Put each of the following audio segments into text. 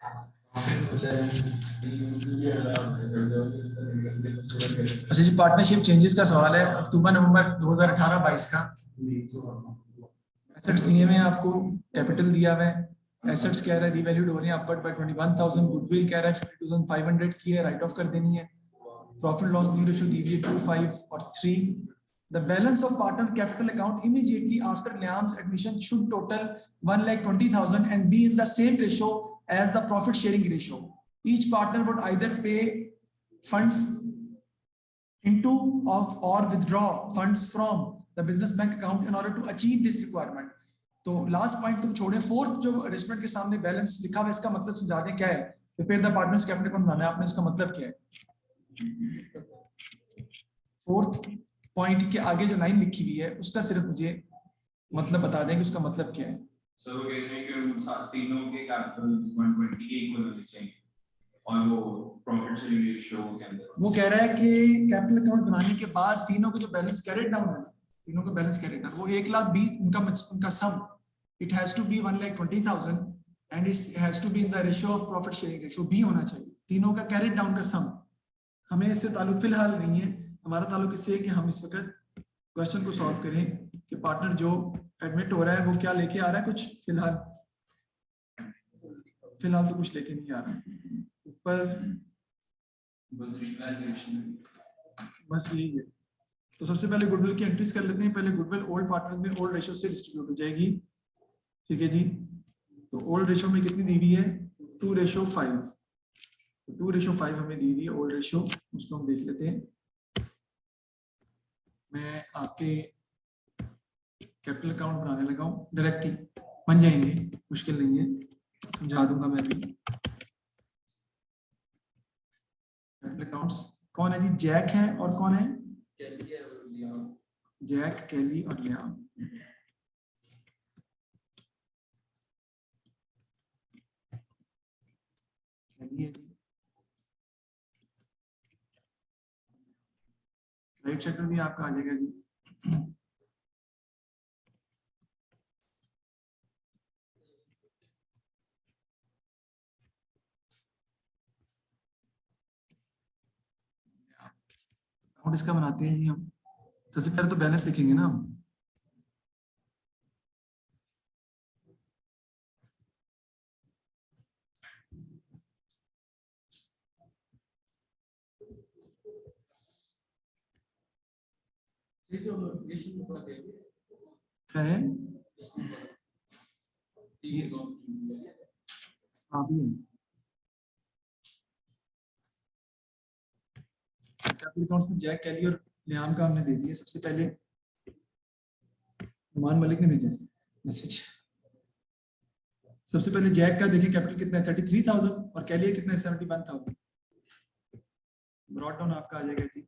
अच्छा जी, partnership changes का सवाल है। अक्टूबर नवंबर 2018-22 का एसेट्स दिए हुए हैं आपको, कैपिटल दिया हुआ है, एसेट्स कह रहा है रिवैल्यूड हो रहे हैं अपवर्ड बाय 21,000, गुडविल कह रहा है 52,500 की है, राइट ऑफ कर देनी है। प्रॉफिट लॉस न्यू रेशियो दी हुई है 2, 5 और 3। The balance of partner capital account immediately after Liam's admission should total 1,20,000 and be in the same ratio as the profit sharing ratio. Each partner would either pay funds into of or withdraw funds from the business bank account in order to achieve this requirement. तो last point तुम छोड़े, fourth जो respect के सामने balance लिखा हुआ है, इसका मतलब समझा दें क्या है। Prepare the partners capital account बनाना है आपने, इसका मतलब क्या है। फोर्थ पॉइंट के आगे जो लाइन लिखी हुई है उसका सिर्फ मुझे मतलब बता दें कि उसका मतलब क्या है। सर वो कह रहे हैं कि तीनों के कैपिटल 120 के इक्वल होने चाहिए और वो प्रॉफिट शेयरिंग रेशियो के अंदर। वो कह रहा है कि कैपिटल अकाउंट बनाने के बाद तीनों के जो बैलेंस कैरिड डाउन है, तीनों का बैलेंस कैरिड डाउन, वो 1,20,000 उनका sum it has to be 1,20,000 and it has to be in the ratio of profit sharing ratio भी होना चाहिए। तीनों का कैरिड डाउन का सम, हमें इससे ताल्लुक फिलहाल नहीं है। हमारा ताल्लुक इससे है कि हम इस वक्त क्वेश्चन को सॉल्व करें कि पार्टनर जो एडमिट हो रहा है वो क्या लेके आ रहा है। कुछ फिलहाल तो कुछ लेके नहीं आ रहा ऊपर, बस यही है। तो सबसे पहले गुडविल की एंट्रीज कर लेते हैं। पहले गुडविल ओल्ड पार्टनर्स में ओल्ड रेशियो से डिस्ट्रीब्यूट हो जाएगी, ठीक है जी। तो ओल्ड रेशियो में कितनी दी हुई है, 2:5। 2:5 हमें दी हुई है ओल्ड रेशियो, उसको हम देख लेते हैं। मैं आपके कैपिटल अकाउंट बनाने लगा हूँ, डायरेक्ट ही बन जाएंगे, मुश्किल नहीं है, समझा दूंगा मैं भी। कैपिटल अकाउंट्स कौन है जी, जैक है और कौन है, जैक, कैली और लियाम। राइट साइड में भी आपका आ जाएगा जी। अकाउंट इसका बनाते हैं जी हम। सबसे पहले तो बैलेंस लिखेंगे ना हम। क्या है ये, हाँ भी है। कैपिटल अकाउंट्स में जैक, कैली और लियाम का हमने दे दिया। सबसे पहले नुमान मलिक ने भेजा मैसेज। सबसे पहले जैक का देखिए कैपिटल कितना है 33,000 और कैली कितना है 71,000। ब्रॉड डाउन आपका आ जाएगा जी,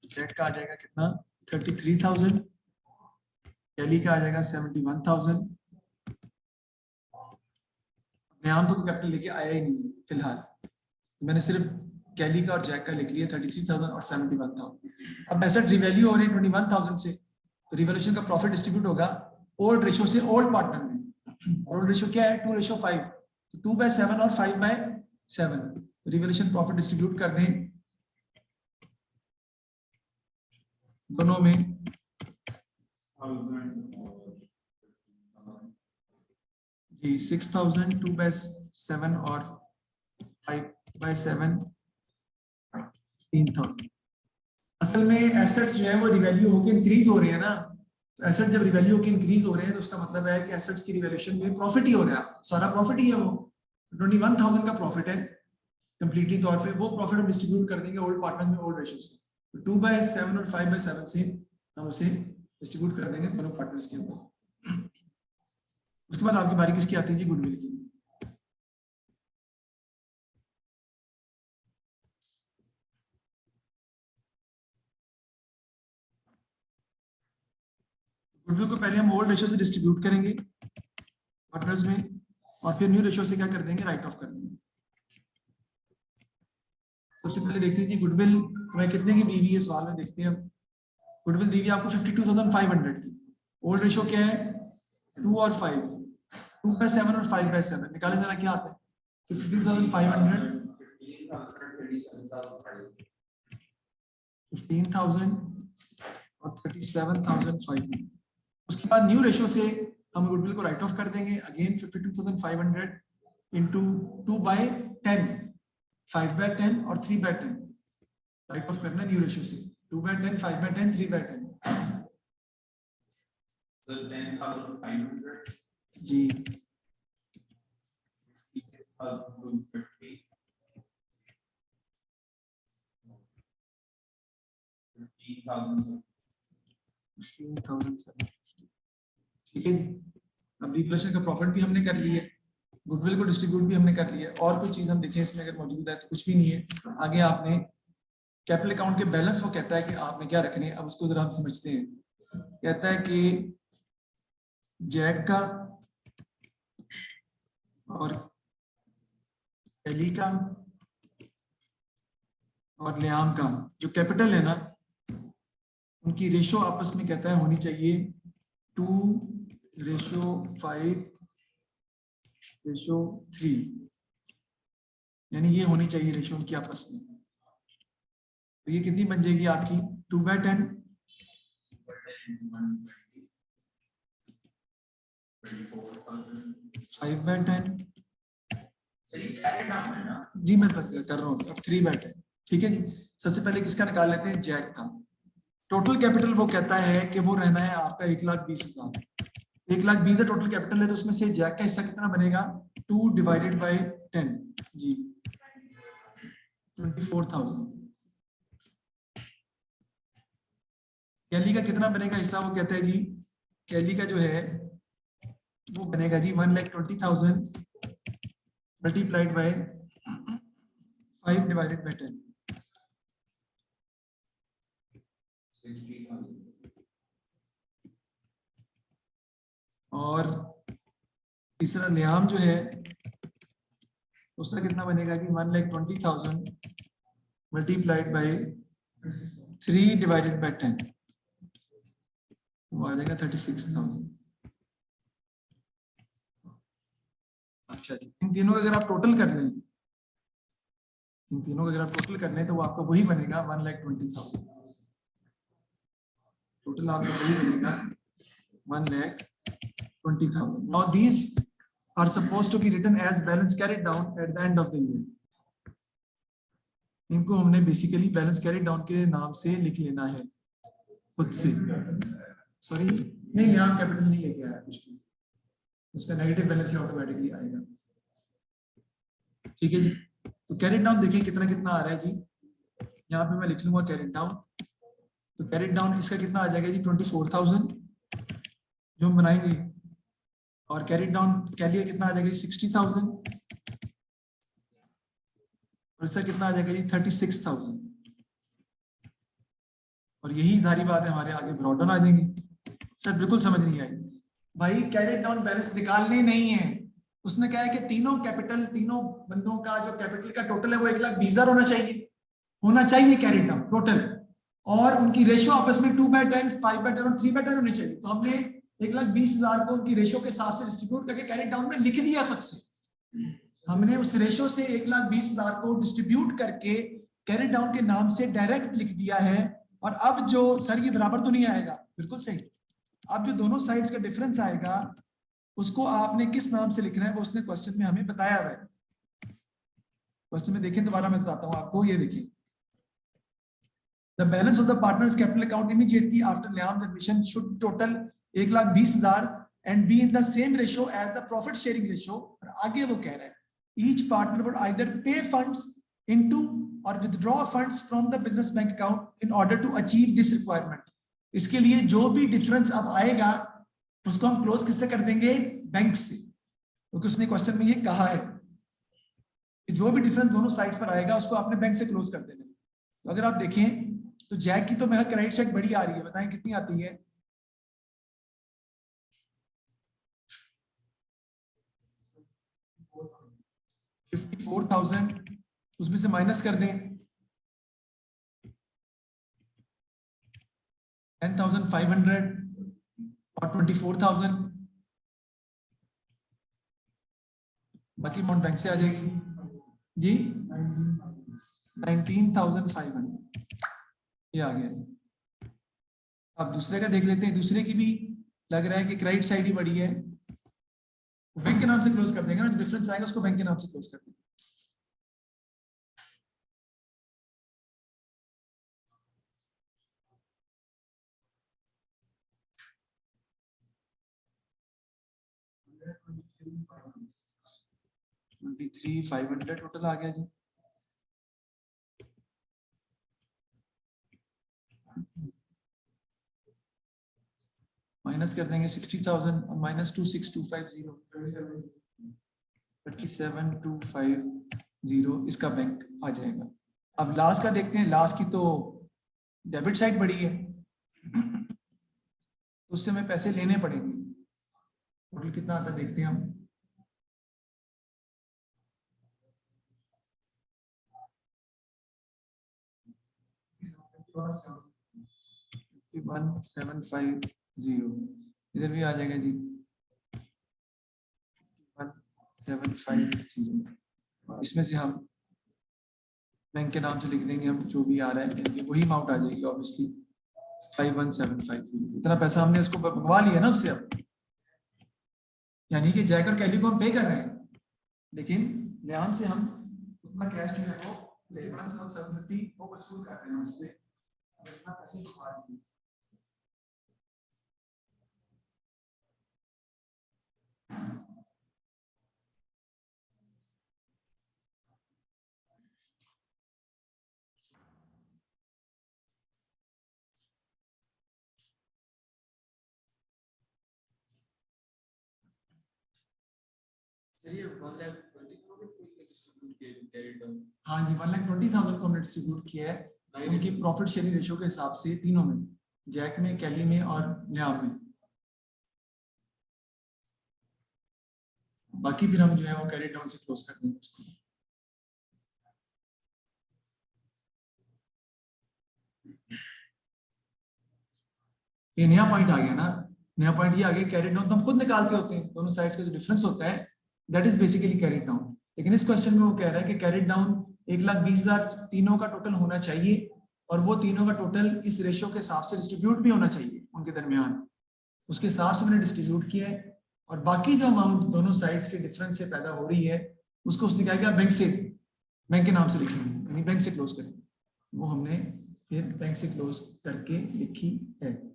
जैक का आ जाएगा कितना 33,000, कैली का आ जाएगा 71,000। लियाम तो कैपिटल लेके आया ही नहीं फिलहाल, तो मैंने सिर्फ कैली का और जैक का लिख लिया 33,000 और 71,000। अब एसेट रिवैल्यू हो रही है 21,000 से, तो रिवैल्यूएशन का प्रॉफिट डिस्ट्रीब्यूट होगा ओल्ड रेशियो से ओल्ड पार्टनर में। ओल्ड रेशियो क्या है 2:5, 2/7 और 5/7। रिवैल्यूएशन प्रॉफिट डिस्ट्रीब्यूट कर दें दोनों में। जी 6,000, 2/7 और 5/7, 3,000। असल में एसेट्स जो है वो रिवैल्यू होके इंक्रीज हो रहे हैं ना। तो एसेट जब रिवैल्यू होके इंक्रीज हो रहे हैं तो उसका मतलब है कि एसेट्स की रिवैल्यूएशन में प्रॉफिट ही हो रहा है, सारा प्रॉफिट ही है वो। 21,000 का प्रॉफिट है कंप्लीटली तौर पे, वो प्रॉफिट हम डिस्ट्रीब्यूट कर देंगे ओल्ड पार्टनर्स में ओल्ड रेशियो से। तो 2/7 और 5/7 से हम उसे डिस्ट्रीब्यूट कर देंगे दोनों पार्टनर्स के अंदर। उसके बाद आपकी बारी किसकी आती है जी, गुडविल की। गुडविल को पहले हम ओल्ड रेशियो से डिस्ट्रीब्यूट करेंगे पार्टनर्स में, और फिर न्यू रेशियो से क्या कर देंगे, राइट ऑफ कर देंगे। सबसे पहले देखते हैं जी गुडविल हमें कितने की दी हुई है, सवाल में देखते हैं हम। गुडविल दी हुई आपको 52,500 की। ओल्ड रेशियो क्या है 2 और 5, 2/7 और 5/7 निकाले जरा, क्या आता है? 53,500, 15,000 और 37,500। उसके बाद न्यू रेशियो से हम गुडविल को राइट ऑफ कर देंगे। अगेन 52,500 इंटू 2/10, 5/10 और 3/10 राइट ऑफ करना न्यू रेशियो से। 2/10, 5/10, 3/10 So 10,500. जी। 6,250. 15,000. ठीक है जी। अब रिफ्लेशन का प्रॉफिट भी हमने कर लिया, गुडविल को डिस्ट्रीब्यूट भी हमने कर लिया। और कोई चीज हम देखें इसमें अगर मौजूद है तो कुछ भी नहीं है। आगे आपने कैपिटल अकाउंट के बैलेंस वो कहता है कि आपने क्या रखने हैं, अब उसको जरा हम समझते हैं। कहता है कि जैक का और एली का और लियाम का जो कैपिटल है ना, उनकी रेशो आपस में कहता है होनी चाहिए 2:5:3, यानी ये होनी चाहिए रेशो उनकी आपस में। तो ये कितनी बन जाएगी आपकी? 2/10, 5/10। जी मैं कर रहा हूँ अब 3/10। ठीक है जी। सबसे पहले किसका निकाल लेते हैं? जैक का। टोटल कैपिटल वो कहता है कि वो रहना है आपका 1,20,000। 1,20,000 टोटल कैपिटल है, तो उसमें से जैक का हिस्सा कितना बनेगा? 2/10 जी, 24,000। कैली का कितना बनेगा हिस्सा? वो कहते हैं जी, कैली का जो है वो बनेगा जी 1,20,000 मल्टीप्लाइड बाय 5/10। 60,000. और तीसरा नियाम जो है उसका कितना बनेगा जी? 1,20,000 मल्टीप्लाइड बाय 3/10, वो आ जाएगा 36,000। अच्छा जी। इन तीनों का अगर आप टोटल कर लें, तो वो आपका वही बनेगा 1,20,000। टोटल आपका वही बनेगा 1,20,000। Now these are supposed to be written as balance carried down at the end of the year. इनको हमने बेसिकली बैलेंस कैरिड डाउन के नाम से लिख लेना है खुद से। सॉरी नहीं, यहाँ कैपिटल नहीं लेके आया कुछ भी, उसका नेगेटिव बैलेंस ही ऑटोमेटिकली आएगा। ठीक है जी। तो कैरिड डाउन देखिए कितना कितना आ रहा है जी। यहाँ पे मैं लिख लूंगा कैरिड डाउन। तो कैरिड डाउन इसका कितना आ जाएगा जी? 24,000 जो हम बनाएंगे। और कैरिड डाउन क्या लिए कितना आ जाएगा जी? 60,000। और इसका कितना आ जाएगा जी? 36,000। और यही सारी बात है, हमारे आगे ब्रॉड डाउन आ जाएंगे। सर बिल्कुल समझ नहीं आई भाई, कैरिड डाउन बैलेंस निकालने नहीं है। उसने कहा है कि तीनों कैपिटल, तीनों बंदों का जो कैपिटल का टोटल है वो 1,20,000 होना चाहिए कैरिड डाउन टोटल। और उनकी रेशो आपस में 2/10, 5/10 और 3/10 होनी चाहिए। तो हमने 1,20,000 को उनकी रेशो के हिसाब से डिस्ट्रीब्यूट करके कैरिड डाउन में लिख दिया खुद से। हमने उस रेशो से 1,20,000 को डिस्ट्रीब्यूट करके कैरिड डाउन के नाम से डायरेक्ट लिख दिया है। और अब जो सर ये बराबर तो नहीं आएगा, बिल्कुल सही। अब जो दोनों साइड्स का डिफरेंस आएगा उसको आपने किस नाम से लिखना है वो उसने क्वेश्चन में हमें बताया हुआ है। क्वेश्चन में देखें, दोबारा मैं बताता हूं आपको। ये देखिए, the balance of the partners capital account immediately after Liam's admission should total 1,20,000 and be in the same ratio as the profit sharing ratio. आगे वो कह रहा है each partner would either pay funds into और withdraw funds from the business bank account in order to achieve this requirement. इसके लिए जो भी डिफरेंस अब आएगा उसको हम क्लोज किससे कर देंगे? बैंक से। क्योंकि उसने क्वेश्चन में ये कहा है कि जो भी डिफरेंस दोनों साइड्स पर आएगा उसको आपने बैंक से क्लोज कर देना। तो अगर आप देखें तो जैक की तो मेरा क्रेडिट चेक बड़ी आ रही है, बताएं कितनी आती है? 54,000, उसमें से माइनस कर दें 10,500 और 24,000, बाकी अमाउंट बैंक से आ जाएगी जी 19,500 ये आ गया। अब दूसरे का देख लेते हैं, दूसरे की भी लग रहा है कि क्रेडिट साइड ही बड़ी है, बैंक के नाम से क्लोज कर देंगे ना, जो डिफरेंस आएगा उसको बैंक के नाम से क्लोज कर देंगे। $23,500 टोटल आ गया जी। माइनस कर देंगे 60,000 और माइनस 26,250 37,250 इसका बैंक आ जाएगा। अब लास्ट का देखते हैं, लास्ट की तो डेबिट साइड बड़ी है, उससे हमें पैसे लेने पड़ेंगे। टोटल कितना आता है देखते हैं हम। इधर भी आ जाएगा जी 1750। इसमें से हम बैंक के नाम से लिख देंगे, हम जो भी आ रहा है वही अमाउंट आ जाएगी ऑब्वियसली 51,750। इतना पैसा हमने इसको मंगवा लिया ना उससे, अब यानी कि जैक और कैली को हम पे कर रहे हैं, लेकिन न्याम से हम उतना कैश जो है वो 51,750 वो वसूल कर रहे हैं उससे, इतना पैसे मंगवा लिए। हाँ जी 1,20,000 को हमने डिस्ट्रीब्यूट किया है उनकी प्रॉफिट शेयरिंग रेशियो के हिसाब से तीनों में, जैक में, कैली में और न्याम में। बाकी फिर हम जो है वो कैरी डाउन से क्लोज कर देंगे इसको। ये नया पॉइंट आ गया ना, नया पॉइंट ये आ गया, कैरी डाउन तो हम खुद निकालते होते हैं, दोनों साइड्स का जो डिफरेंस होता है that is basically carried down. लेकिन इस क्वेश्चन में वो कह रहा है कि कैरिड डाउन 1,20,000 तीनों का टोटल होना चाहिए, और वो तीनों का टोटल इस रेशियो के हिसाब से डिस्ट्रीब्यूट भी होना चाहिए उनके दरमियान, उसके हिसाब से मैंने डिस्ट्रीब्यूट किया है। और बाकी जो अमाउंट दोनों साइड्स के डिफरेंस से पैदा हो रही है उसको उसने क्या किया, बैंक से, बैंक के नाम से लिखेंगे, यानी बैंक से क्लोज करेंगे, वो हमने फिर बैंक से क्लोज करके लिखी है।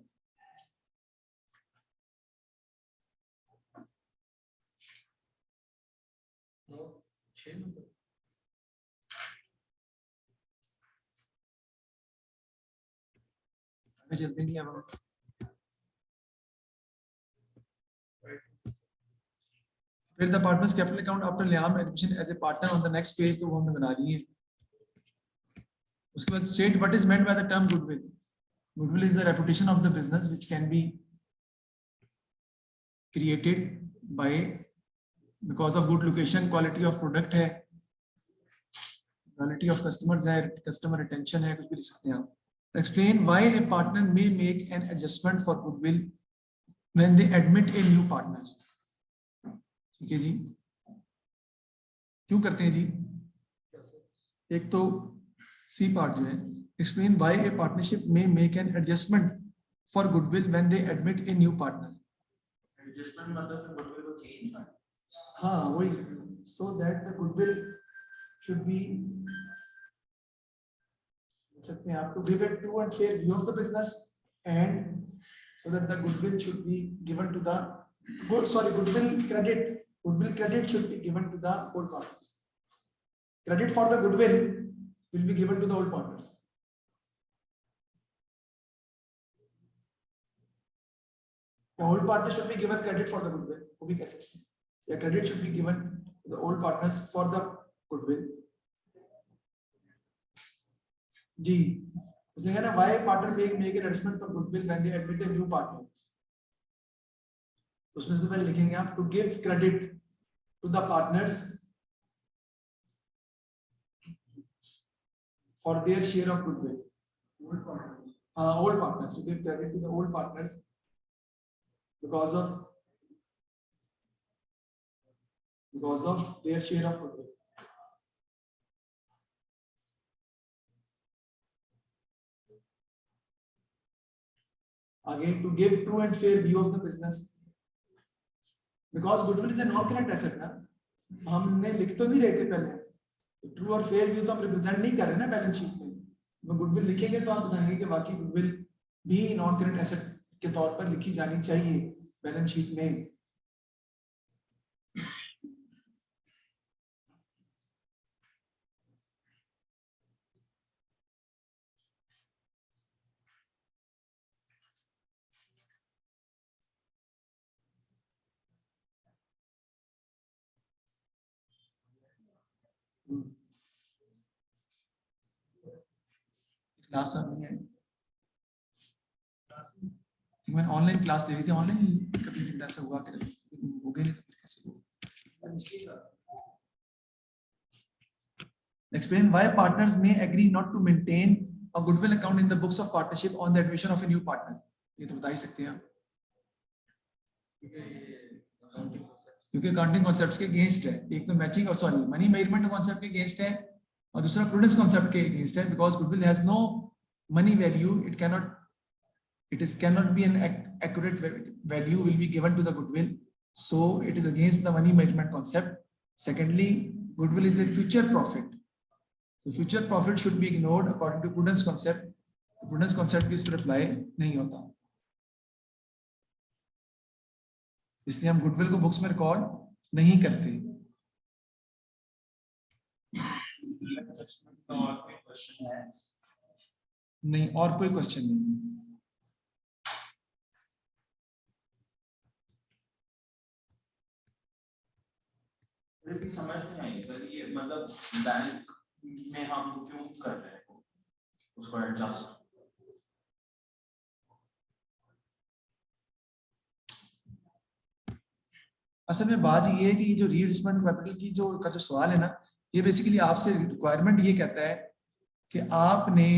चलते नहीं अब फिर the partners capital account after Liam admission as a partner on the next page, तो वो हमने बना ली है। उसके बाद state what is meant by the term goodwill. Goodwill is the reputation of the business which can be created by because of good location, quality of product है, quality of customers है, कस्टमर रिटेंशन है, कुछ भी लिख सकते हैं आप। Explain why A partner may make an adjustment for goodwill when they admit a new partner. ठीक है जी, क्यों करते हैं जी? एक तो सी पार्ट जो है, एक्सप्लेन व्हाई ए पार्टनरशिप में make an adjustment for goodwill when they admit a new partner. Adjustment मतलब गुडविल को चेंज करना। हाँ वही, so that the goodwill should be सकते हैं आप to give it true and fair view of the business, and so that the goodwill should be given to the goodwill credit should be given to the old partners. Credit for the goodwill will be given to the old partners. The old partners should be given credit for the goodwill. वो भी कह सकते हैं, या credit should be given to the old partners for the goodwill. जी, उसने कहा ना why partner make an adjustment for goodwill when they admit a new partner. उसमें से पहले लिखेंगे आप to give credit to the partners for their share of goodwill. Old partners to give credit to the old partners because of because of their share of goodwill. Again, to give true and fair view of the business, because goodwill is a non-current asset ना, हमने लिख तो नहीं रहे थे पहले, true और fair view तो हम रिप्रेजेंट नहीं कर रहे ना बैलेंस शीट में, तो गुडविल लिखेंगे तो आप बताएंगे कि वाकई गुडविल भी नॉन करंट एसेट के तौर पर लिखी जानी चाहिए बैलेंस शीट में। क्लास नहीं है, मैंने ऑनलाइन क्लास ले रही थी, ऑनलाइन कभी ऐसा हुआ कि हो गया नहीं तो फिर कैसे होगा। Explain why partners may agree not to maintain a goodwill account in the books of partnership on the admission of a new partner। ये तो बता ही सकते हैं, क्योंकि अकाउंटिंग कॉन्सेप्ट्स के अगेंस्ट है। एक तो मैचिंग और सॉरी मनी मेजरमेंट कॉन्सेप्ट के अगेंस्ट है और दूसरा प्रूडेंस कॉन्सेप्ट के अगेंस्ट है, because goodwill has no money value, it cannot be an accurate value will be given to the goodwill, so it is against the money measurement concept. Secondly, goodwill is a future profit, so future profit should be ignored according to prudence concept। तो prudence concept भी इस पर apply नहीं होता, इसलिए हम goodwill को books में रिकॉर्ड नहीं करते। नहीं, और कोई क्वेश्चन नहीं। समझ नहीं आई सर, ये मतलब बैंक में हम क्यों कर रहे हैं उसको एडजस्ट? असल में बात ये है कि जो रीइंवेस्टमेंट कैपिटल की जो सवाल है ना, ये बेसिकली आपसे रिक्वायरमेंट ये कहता है कि आपने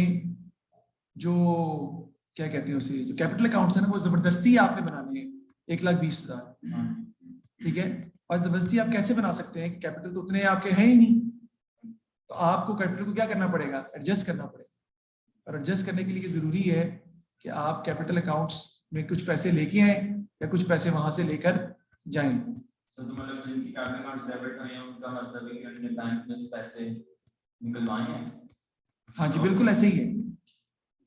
जो क्या कहते हैं उसे, जो कैपिटल अकाउंट्स है ना, वो जबरदस्ती आपने बनाने हैं 1,20,000, ठीक है। और जबरदस्ती आप कैसे बना सकते हैं कि कैपिटल तो उतने आपके हैं ही नहीं, तो आपको कैपिटल को क्या करना पड़ेगा, एडजस्ट करना पड़ेगा। और एडजस्ट करने के लिए जरूरी है कि आप कैपिटल अकाउंट्स में कुछ पैसे लेके आए या कुछ पैसे वहां से लेकर जाएं। तो मतलब जिनकी कैपिटल अकाउंट्स डेबिट हुए हैं उनका मतलब है कि उन्होंने बैंक में से पैसे निकलवाए हैं? हाँ जी, बिल्कुल ऐसे ही है,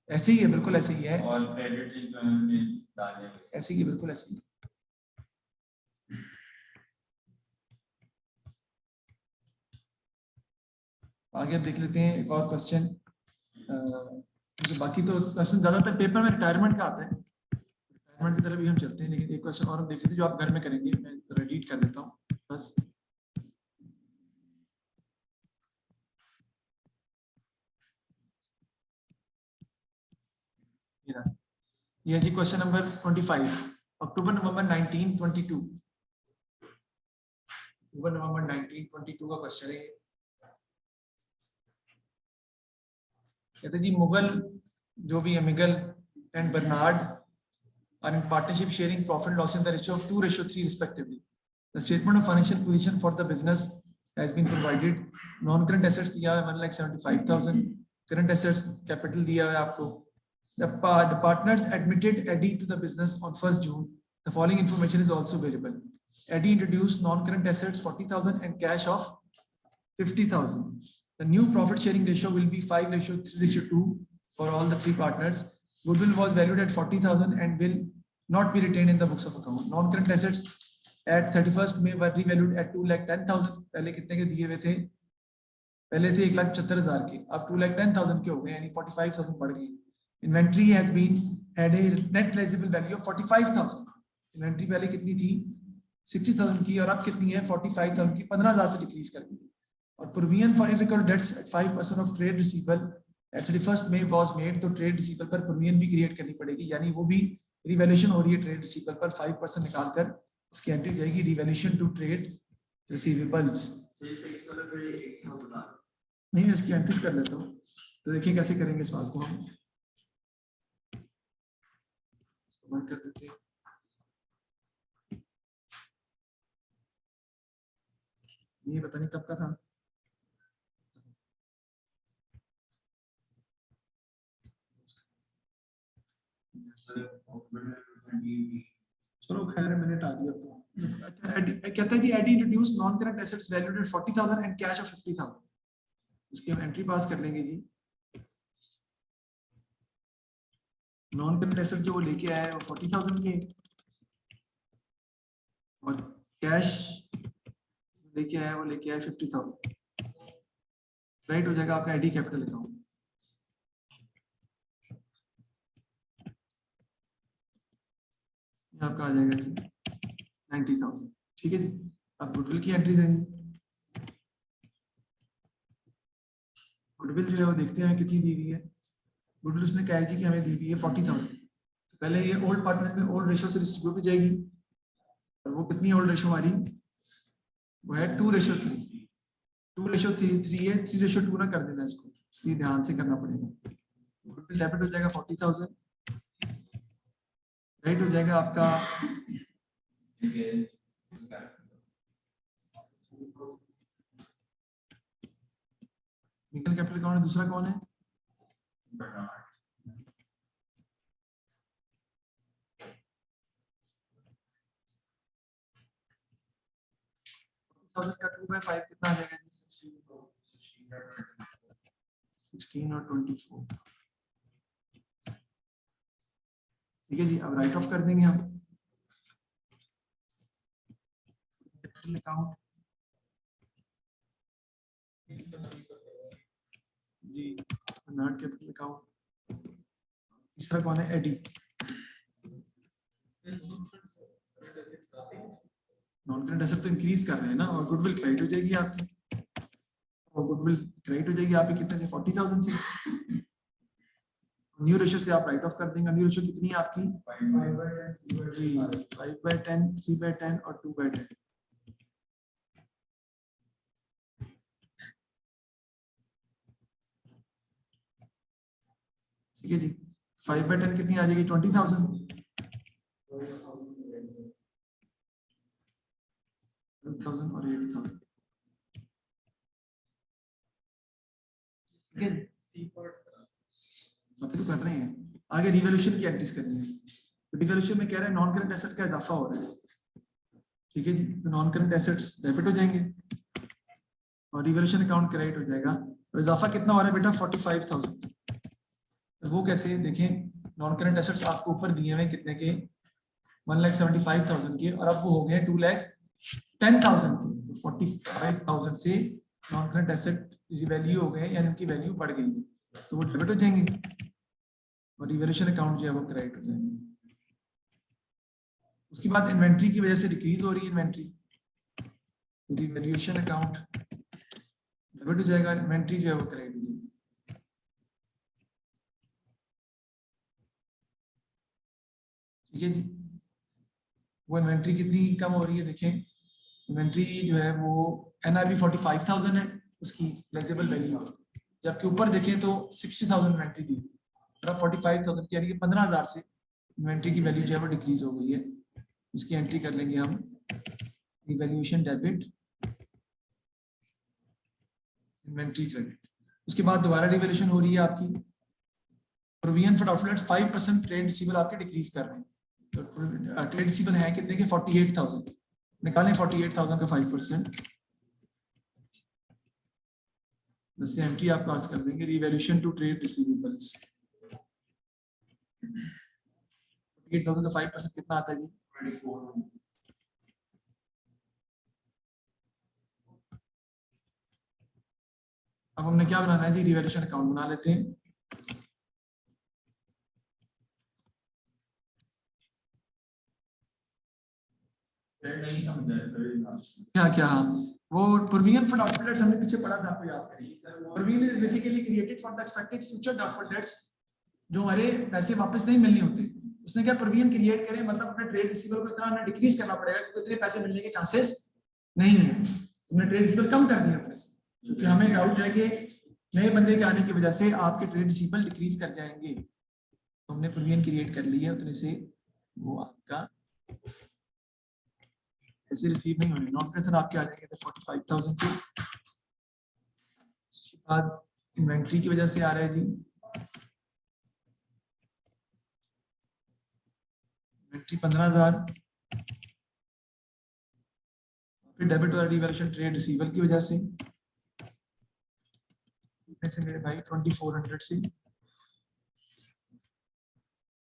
ऐसे ही है, बिल्कुल ऐसे ही है। और क्रेडिट जिनको उन्होंने डाले ऐसे ही है, बिल्कुल ऐसे ही। आगे अब देख लेते हैं एक और क्वेश्चन, क्योंकि बाकी तो क्वेश्चन ज्यादातर पेपर में रिटायरमेंट का आता है, रिटायरमेंट की तरफ भी हम चलते हैं, लेकिन एक क्वेश्चन और हम देख लेते हैं जो आप घर में करेंगे। मैं एडिट कर देता हूँ बस। ये जी क्वेश्चन नंबर 25, अक्टूबर नवंबर 1922, अक्टूबर नवंबर 1922 का क्वेश्चन है। कहते जी मुगल जो भी है, Miguel and Bernard are in partnership sharing profit and loss in the ratio of 2:3 respectively. The statement of financial position for the business has been provided. Non-current assets दिया है 1,75,000, current assets capital दिया है आपको। The partners admitted Eddie to the business on 1st June. The following information is also available. Eddie introduced non-current assets 40,000 and cash of 50,000. The new profit sharing ratio will be 5:3:2 for all the three partners. Goodwill was valued at 40,000 and will not be retained in the books of account. Non-current assets at 31st May were revalued at 2,10,000. पहले कितने के दिए हुए थे? पहले थे 1,76,000 के, अब 2,10,000 के हो गए, यानी 45,000 बढ़ गए। Inventory has been had a net realizable value of 45,000. Inventory पहले कितनी थी? 60,000 की, और अब कितनी है? 45,000 की, 15,000 से डिक्रीज कर दी। और provision for irrecoverable debts at 5% of trade receivable at 31st May was made, तो ट्रेड रिसीवेबल पर प्रोविजन भी क्रिएट करनी पड़ेगी, यानी वो भी रिवैल्यूएशन हो रही है ट्रेड रिसीवेबल पर, 5% निकालकर उसकी एंट्री जाएगी रिवैल्यूएशन टू ट्रेड रिसीवेबल्स। नहीं, इसकी एंट्रीज कर लेता हूँ, तो देखिए कैसे करेंगे इस बात को हम। बंद कर देते हैं। ये पता नहीं कब का था। चलो खैर मैंने हटा दिया तो। कहता है जी एडी introduce non current assets valued at 40,000 and cash of 50,000। उसकी हम एंट्री पास कर लेंगे जी। नॉन करंट एसेट जो वो लेके आया है वो 40,000 के, और कैश लेके आया है वो लेके आया 50,000। राइट हो जाएगा आपका एडी कैपिटल अकाउंट। आपका आ जाएगा जी 90,000। ठीक है जी। अब गुडविल की एंट्री देंगे। गुडविल जो है वो देखते हैं कितनी दी हुई है। गुडविल उसने कहा है जी कि हमें दी हुई है 40,000। तो पहले ये ओल्ड पार्टनर में ओल्ड रेशियो से डिस्ट्रीब्यूट हो जाएगी, और वो कितनी ओल्ड रेशियो हमारी, वो है 2:3। 2:3 है, 3:2 ना कर देना इसको, इसलिए ध्यान से करना पड़ेगा। गुडविल डेबिट हो जाएगा 40,000। राइट हो जाएगा आपका निकल कैपिटल कौन है, दूसरा कौन है, का 2/5 कितना आ जाएगा, 16 और 24। ठीक है जी। अब राइट ऑफ कर देंगे हम कैपिटल अकाउंट जी, नॉट कैपिटल अकाउंट। तीसरा कौन है, एडी। नॉन करंट एसेट तो इंक्रीज कर रहे हैं ना, और गुडविल क्रेडिट हो जाएगी आपकी, और गुडविल क्रेडिट हो जाएगी आपकी कितने से, 40,000 से। न्यू रेशियो से आप राइट ऑफ कर देंगे। न्यू रेशियो कितनी है आपकी, 5/10 जी, 5/10, 3/10 और 2/10। ठीक है जी। 5/10 कितनी आ जाएगी, 20,000। 12,000 और 8,000। ठीक है, अभी तो कर रहे हैं। आगे रिवैल्यूएशन की एंट्रीज करनी है। तो रिवैल्यूएशन में कह रहे हैं नॉन करंट एसेट का इजाफा हो रहा है। ठीक है जी। तो नॉन करंट एसेट्स डेबिट हो जाएंगे और रिवैल्यूएशन अकाउंट क्रेडिट हो जाएगा। और इजाफा कितना हो रहा है बेटा, 45,000। तो वो कैसे देखें, नॉन करंट एसेट्स आपको ऊपर दिए हुए कितने के, 1,75,000 के, और अब वो हो गए 2,10,000 के। तो 45,000 से नॉन करंट एसेट वैल्यू हो गए, यानी उनकी वैल्यू बढ़ गई, तो वो डेबिट हो जाएंगे और रिवैल्यूएशन अकाउंट जो है वो क्रेडिट हो जाएंगे। उसके बाद इन्वेंट्री की वजह से डिक्रीज हो रही है इन्वेंट्री, तो रिवैल्यूएशन अकाउंट डेबिट हो जाएगा, इन्वेंट्री जो है वो क्रेडिट हो जाएगी। ठीक है जी। वो इन्वेंट्री कितनी कम हो रही है, देखें इन्वेंट्री जो है वो एनआरवी 45,000 है उसकी प्लेसेबल वैल्यू, जबकि ऊपर देखें तो 60,000 इन्वेंट्री दी, 45,000 की, यानी कि 15,000 से इन्वेंट्री की वैल्यू जो है वो डिक्रीज हो गई है। उसकी एंट्री कर लेंगे हम, रिवैल्यूएशन डेबिट, इन्वेंट्री क्रेडिट। उसके बाद दोबारा रिवैल्यूएशन हो रही है आपकी, provision for outlet 5% trade receivable आपके डिक्रीज कर रहे हैं। तो ट्रेड रिसीवेबल है कितने के, 48,000। निकालें 48,000 का 5%, वैसे एंट्री आप पास कर देंगे, रिवैल्यूएशन टू ट्रेड रिसीवेबल्स। 48,000 का 5% कितना आता है जी, 24। अब हमने क्या बनाना है जी, रिवैल्यूएशन अकाउंट बना लेते हैं। नहीं समझा क्या क्या, हाँ वो प्रोविजन फॉर डाउटफुल डेट्स हमने पीछे पढ़ा था, आपको याद करिए। Provision is basically created for the expected future doubtful debts, जो हमारे पैसे वापस नहीं मिलने होते। उसने क्या प्रोविजन क्रिएट करे, मतलब अपने ट्रेड रिसीवेबल को इतना हमें डिक्रीज करना पड़ेगा क्योंकि इतने पैसे मिलने के चांसेस नहीं है। हमने ट्रेड रिसीवेबल कम कर दिया पैसे, क्योंकि हमें डाउट है कि नए बंदे के आने की वजह से आपके ट्रेड रिसीवेबल डिक्रीज कर जाएंगे। तो हमने प्रोविजन क्रिएट कर ली है, उतने से वो आपका ऐसे रिसीव नहीं होने, नॉन करेंट आपके आ जाएंगे तो 45,000 के। उसके बाद इन्वेंट्री की वजह से आ रहा है जी, इन्वेंट्री 15,000, फिर डेबिट और रिवैल्यूएशन ट्रेड रिसीवर की वजह से मेरे भाई 2400 से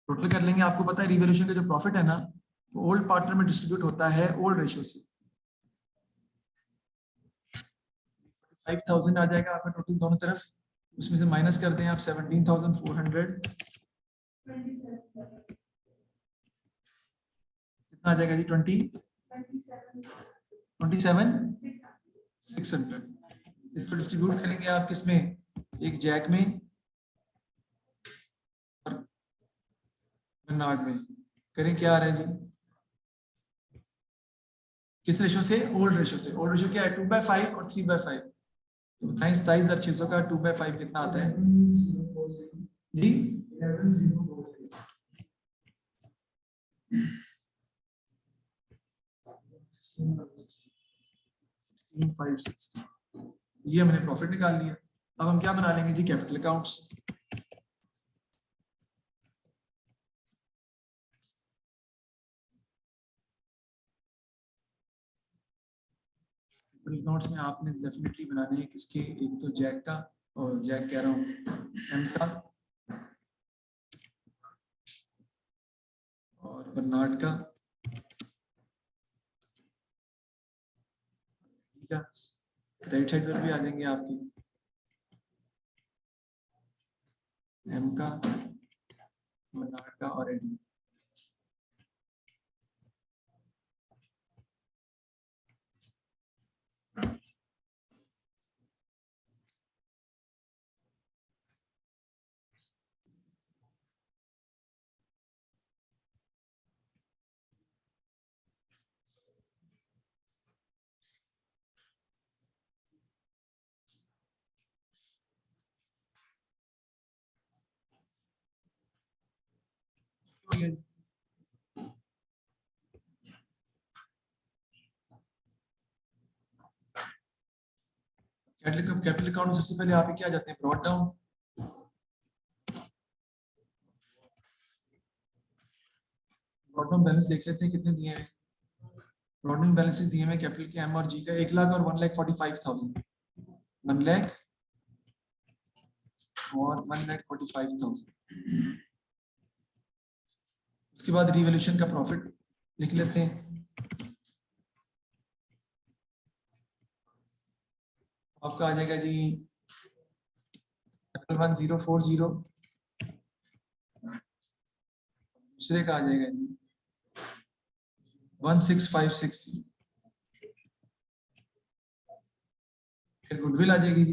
टोटल कर लेंगे। आपको पता है रिवैल्यूएशन का जो प्रॉफिट है ना, वो ओल्ड पार्टनर में डिस्ट्रीब्यूट होता है ओल्ड रेशियो से। 5,000 आ जाएगा आपका टोटल दोनों तरफ, उसमें से माइनस कर दें आप 17,400, कितना आ जाएगा जी? 27,600। इसको डिस्ट्रीब्यूट करेंगे आप किसमें? एक जैक में और बर्नार्ड में। करें क्या आ रहा है जी? किस रेशो से? ओल्ड रेशो से। ओल्ड रेशो क्या है? 2/5 और 3/5। तो बताएं 27,600 का 2/5 कितना आता है जी? 16,560। ये हमने प्रॉफिट निकाल लिया। अब हम क्या बना लेंगे जी? Capital accounts. अकाउंट्स में आपने डेफिनेटली बनाने हैं किसके? एक तो जैक का, और जैक कह रहा हूँ एम का, और बर्नार्ड का, ठीक है। राइट साइड पर भी आ जाएंगे आपकी एम का, बर्नार्ड का और एडी। कैपिटल अकाउंट में सबसे पहले आप क्या जाते हैं? Brought down. Brought down balance देख लेते हैं कितने दिए हैं। ब्रॉट डाउन बैलेंसेस दिए हैं कैपिटल के एम और जी का 1 लाख और 1,45,000। 1 लाख और 1,45,000। उसके बाद रिवैल्यूएशन का प्रॉफिट लिख लेते हैं। आपका आ जाएगा जी 1040, दूसरे का आ जाएगा जी 16,560। फिर गुडविल आ जाएगी जी।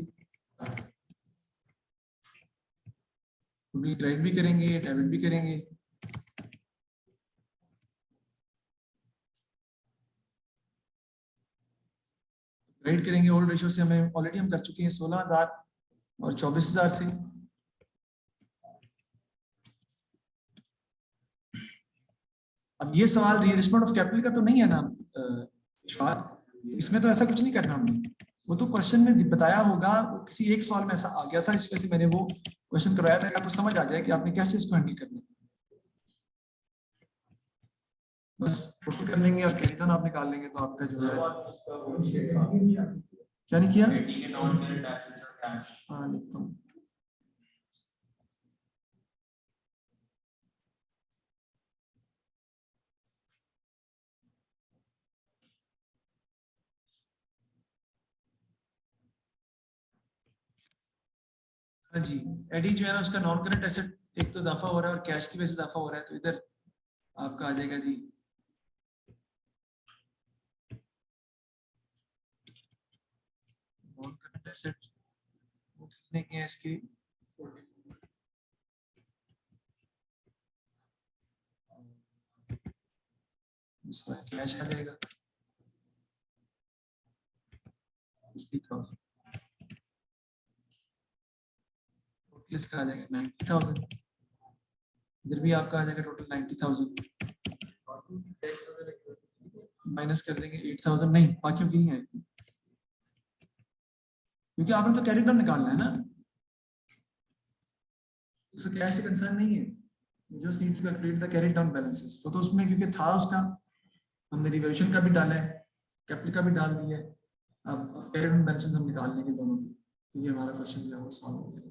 गुडविल क्रेडिट भी करेंगे, डेबिट भी करेंगे। क्रेडिट करेंगे ओल्ड रेशियो से, हमें ऑलरेडी हम कर चुके हैं 16,000 और 24,000 से। अब ये सवाल रीइन्वेस्टमेंट ऑफ कैपिटल का तो नहीं है ना विश्वास? इसमें तो ऐसा कुछ नहीं करना हमने, वो तो क्वेश्चन में बताया होगा, वो किसी एक सवाल में ऐसा आ गया था, इस वजह से मैंने वो क्वेश्चन करवाया था, आपको समझ आ जाए कि आपने कैसे इसको हैंडल करना है। बस टोटल कर लेंगे और कैपिटल आप निकाल लेंगे तो आपका जो है। क्या नहीं किया? हाँ लिखता हूँ। हाँ जी, एडी जो है ना उसका नॉन करंट एसेट एक तो इजाफा हो रहा है और कैश की वजह से इजाफा हो रहा है, तो इधर आपका आ जाएगा जी नॉन करंट एसेट। वो कितने के हैं इसके? दूसरा कैश आ जाएगा 50,000। टोटल इसका आ जाएगा 90,000। इधर भी आपका आ जाएगा टोटल 90,000। माइनस कर देंगे 8000, नहीं बाकियों की नहीं आएगी क्योंकि आपने तो कैरी डाउन निकालना है ना, तो कैश से कंसर्न नहीं है, just need to calculate the carry down balances. तो उसमें क्योंकि था उसका, हमने रिवैल्यूएशन का भी डाला है, कैपिटल का भी डाल दिया है, अब कैरी डाउन बैलेंसेस हम निकाल लेंगे दोनों की, तो ये हमारा क्वेश्चन जो है वो सॉल्व हो जाएगा।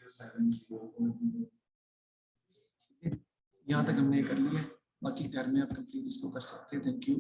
1070 यहाँ तक हमने कर लिया है, बाकी घर में आप कंप्लीट इसको कर सकते हैं। Thank you.